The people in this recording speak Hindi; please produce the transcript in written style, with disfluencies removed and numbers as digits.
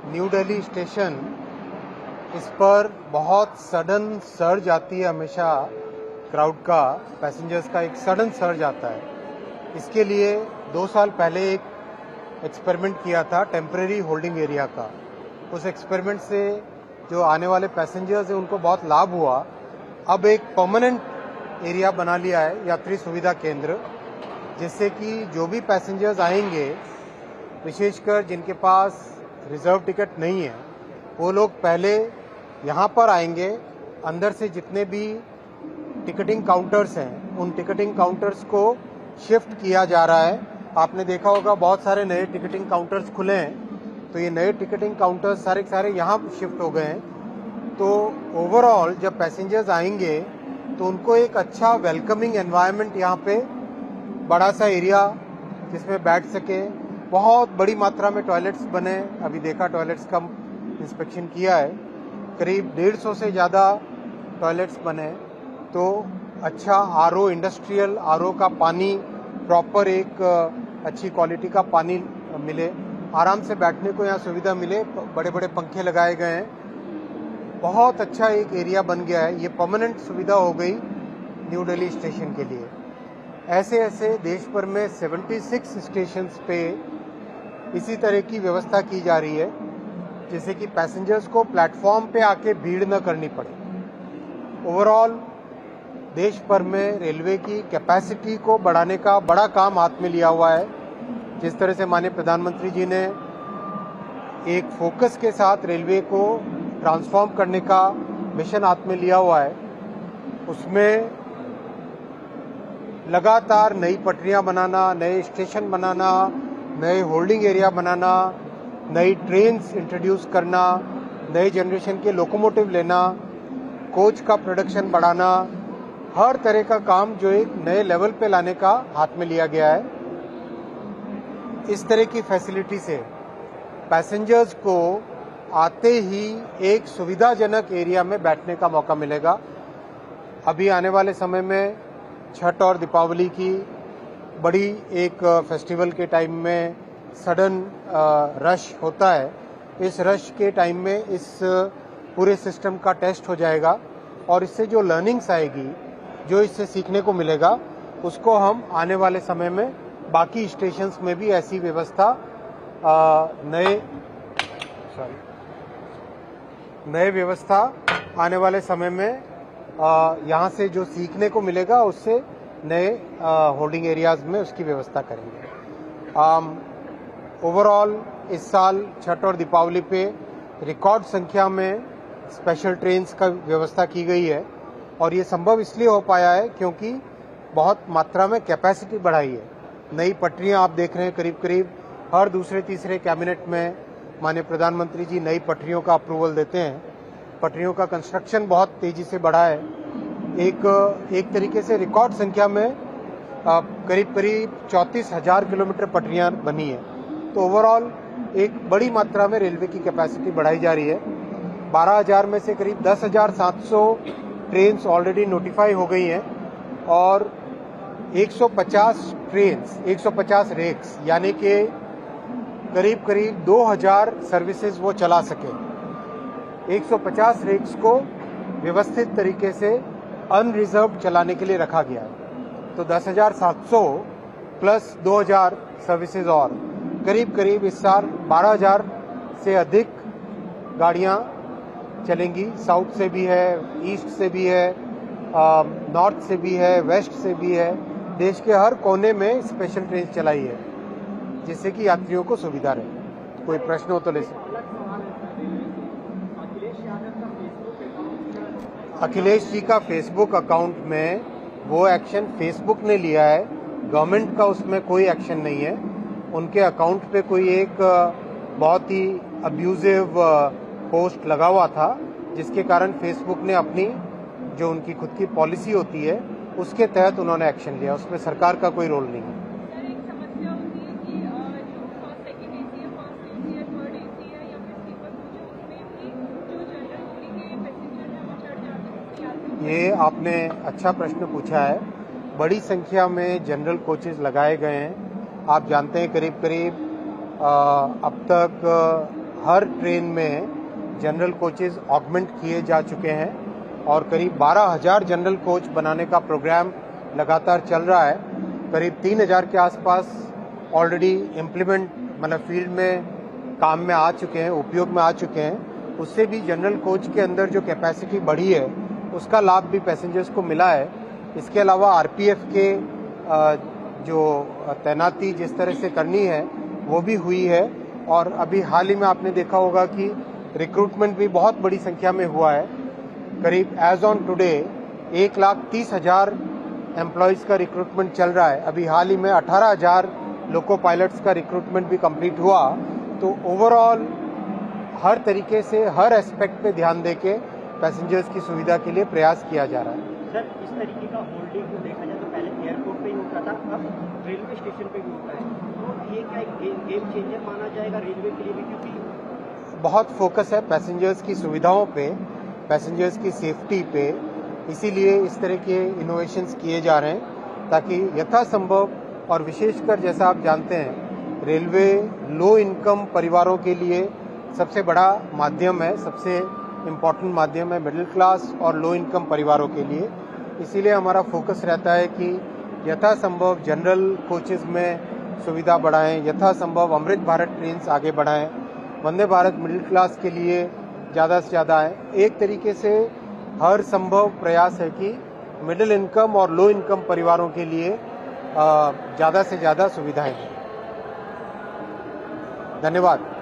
न्यू दिल्ली स्टेशन, इस पर बहुत सडन सर्ज आती है हमेशा क्राउड का, पैसेंजर्स का एक सडन सर्ज आता है। इसके लिए 2 साल पहले एक एक्सपेरिमेंट किया था टेम्परेरी होल्डिंग एरिया का। उस एक्सपेरिमेंट से जो आने वाले पैसेंजर्स हैं उनको बहुत लाभ हुआ। अब एक परमानेंट एरिया बना लिया है यात्री सुविधा केंद्र, जिससे कि जो भी पैसेंजर्स आएंगे, विशेषकर जिनके पास रिजर्व टिकट नहीं है, वो लोग पहले यहाँ पर आएंगे। अंदर से जितने भी टिकटिंग काउंटर्स हैं, उन टिकटिंग काउंटर्स को शिफ्ट किया जा रहा है। आपने देखा होगा बहुत सारे नए टिकटिंग काउंटर्स खुले हैं, तो ये नए टिकटिंग काउंटर्स सारे के सारे यहाँ शिफ्ट हो गए हैं। तो ओवरऑल जब पैसेंजर्स आएंगे तो उनको एक अच्छा वेलकमिंग एनवायरनमेंट यहाँ पे, बड़ा सा एरिया जिसमें बैठ सके, बहुत बड़ी मात्रा में टॉयलेट्स बने। अभी देखा, टॉयलेट्स का इंस्पेक्शन किया है, करीब 150 से ज़्यादा टॉयलेट्स बने। तो अच्छा आरओ, इंडस्ट्रियल आरओ का पानी, प्रॉपर एक अच्छी क्वालिटी का पानी मिले, आराम से बैठने को यहाँ सुविधा मिले, बड़े बड़े पंखे लगाए गए हैं। बहुत अच्छा एक एरिया बन गया है। ये परमानेंट सुविधा हो गई न्यू दिल्ली स्टेशन के लिए। ऐसे ऐसे देश भर में 76 स्टेशंस पे इसी तरह की व्यवस्था की जा रही है, जिससे कि पैसेंजर्स को प्लेटफॉर्म पे आके भीड़ न करनी पड़े। ओवरऑल देश भर में रेलवे की कैपेसिटी को बढ़ाने का बड़ा काम हाथ में लिया हुआ है। जिस तरह से माननीय प्रधानमंत्री जी ने एक फोकस के साथ रेलवे को ट्रांसफॉर्म करने का मिशन हाथ में लिया हुआ है, उसमें लगातार नई पटरियां बनाना, नए स्टेशन बनाना, नए होल्डिंग एरिया बनाना, नई ट्रेन्स इंट्रोड्यूस करना, नए जनरेशन के लोकोमोटिव लेना, कोच का प्रोडक्शन बढ़ाना, हर तरह का काम जो एक नए लेवल पे लाने का हाथ में लिया गया है। इस तरह की फैसिलिटी से पैसेंजर्स को आते ही एक सुविधाजनक एरिया में बैठने का मौका मिलेगा। अभी आने वाले समय में छठ और दीपावली की बड़ी एक फेस्टिवल के टाइम में सडन रश होता है। इस रश के टाइम में इस पूरे सिस्टम का टेस्ट हो जाएगा और इससे जो लर्निंग्स आएगी, जो इससे सीखने को मिलेगा, उसको हम आने वाले समय में बाकी स्टेशंस में भी ऐसी व्यवस्था नए व्यवस्था आने वाले समय में यहाँ से जो सीखने को मिलेगा, उससे नए होल्डिंग एरियाज में उसकी व्यवस्था करेंगे। ओवरऑल इस साल छठ और दीपावली पे रिकॉर्ड संख्या में स्पेशल ट्रेन्स का व्यवस्था की गई है और ये संभव इसलिए हो पाया है क्योंकि बहुत मात्रा में कैपेसिटी बढ़ाई है। नई पटरियां आप देख रहे हैं, करीब करीब हर दूसरे तीसरे कैबिनेट में माननीय प्रधानमंत्री जी नई पटरियों का अप्रूवल देते हैं। पटरियों का कंस्ट्रक्शन बहुत तेजी से बढ़ा है। एक तरीके से रिकॉर्ड संख्या में करीब 34,000 किलोमीटर पटरियां बनी है। तो ओवरऑल एक बड़ी मात्रा में रेलवे की कैपेसिटी बढ़ाई जा रही है। 12,000 में से करीब 10,700 ट्रेन्स ऑलरेडी नोटिफाई हो गई हैं और 150 ट्रेन्स, 150 रेक्स, यानी कि करीब 2,000 सर्विसेज वो चला सके। 150 रेक्स को व्यवस्थित तरीके से अनरिजर्व्ड चलाने के लिए रखा गया है। तो 10,700 प्लस 2,000 सर्विसेज और करीब इस साल 12,000 से अधिक गाड़ियां चलेंगी। साउथ से भी है, ईस्ट से भी है, नॉर्थ से भी है, वेस्ट से भी है। देश के हर कोने में स्पेशल ट्रेन चलाई है, जिससे कि यात्रियों को सुविधा रहे। कोई प्रश्न हो तो ले सकते। अखिलेश जी का फेसबुक अकाउंट में वो एक्शन फेसबुक ने लिया है, गवर्नमेंट का उसमें कोई एक्शन नहीं है। उनके अकाउंट पे कोई एक बहुत ही अब्यूजिव पोस्ट लगा हुआ था, जिसके कारण फेसबुक ने अपनी जो उनकी खुद की पॉलिसी होती है उसके तहत उन्होंने एक्शन लिया। उसमें सरकार का कोई रोल नहीं है। ये आपने अच्छा प्रश्न पूछा है। बड़ी संख्या में जनरल कोचेज लगाए गए हैं। आप जानते हैं करीब अब तक हर ट्रेन में जनरल कोचेज ऑगमेंट किए जा चुके हैं और करीब 12,000 जनरल कोच बनाने का प्रोग्राम लगातार चल रहा है। करीब 3,000 के आसपास ऑलरेडी इम्प्लीमेंट मतलब फील्ड में काम में आ चुके हैं, उपयोग में आ चुके हैं। उससे भी जनरल कोच के अंदर जो कैपेसिटी बढ़ी है उसका लाभ भी पैसेंजर्स को मिला है। इसके अलावा आरपीएफ के जो तैनाती जिस तरह से करनी है वो भी हुई है और अभी हाल ही में आपने देखा होगा कि रिक्रूटमेंट भी बहुत बड़ी संख्या में हुआ है। करीब एज ऑन टुडे 1,30,000 एम्प्लॉयज़ का रिक्रूटमेंट चल रहा है। अभी हाल ही में 18,000 लोको पायलट्स का रिक्रूटमेंट भी कंप्लीट हुआ। तो ओवरऑल हर तरीके से हर एस्पेक्ट पे ध्यान देके पैसेंजर्स की सुविधा के लिए प्रयास किया जा रहा है। सर, इस तरीके का होल्डिंग को देखा जाए तो पहले एयरपोर्ट पे ही होता था, अब रेलवे स्टेशन पे भी होता है, तो ये क्या गेम चेंजर माना जाएगा रेलवे के लिए भी? क्योंकि बहुत फोकस है पैसेंजर्स की सुविधाओं पे, पैसेंजर्स की सेफ्टी पे, इसीलिए इस तरह के इनोवेशंस किए जा रहे हैं ताकि यथासंभव और विशेषकर जैसा आप जानते हैं रेलवे लो इनकम परिवारों के लिए सबसे बड़ा माध्यम है, सबसे इम्पोर्टेंट माध्यम है मिडिल क्लास और लो इनकम परिवारों के लिए। इसीलिए हमारा फोकस रहता है कि यथासंभव जनरल कोचेज में सुविधा बढ़ाएं, यथासंभव अमृत भारत ट्रेन्स आगे बढ़ाएं, वंदे भारत मिडिल क्लास के लिए ज़्यादा से ज़्यादा आए। एक तरीके से हर संभव प्रयास है कि मिडिल इनकम और लो इनकम परिवारों के लिए ज़्यादा से ज़्यादा सुविधाएं दें। धन्यवाद।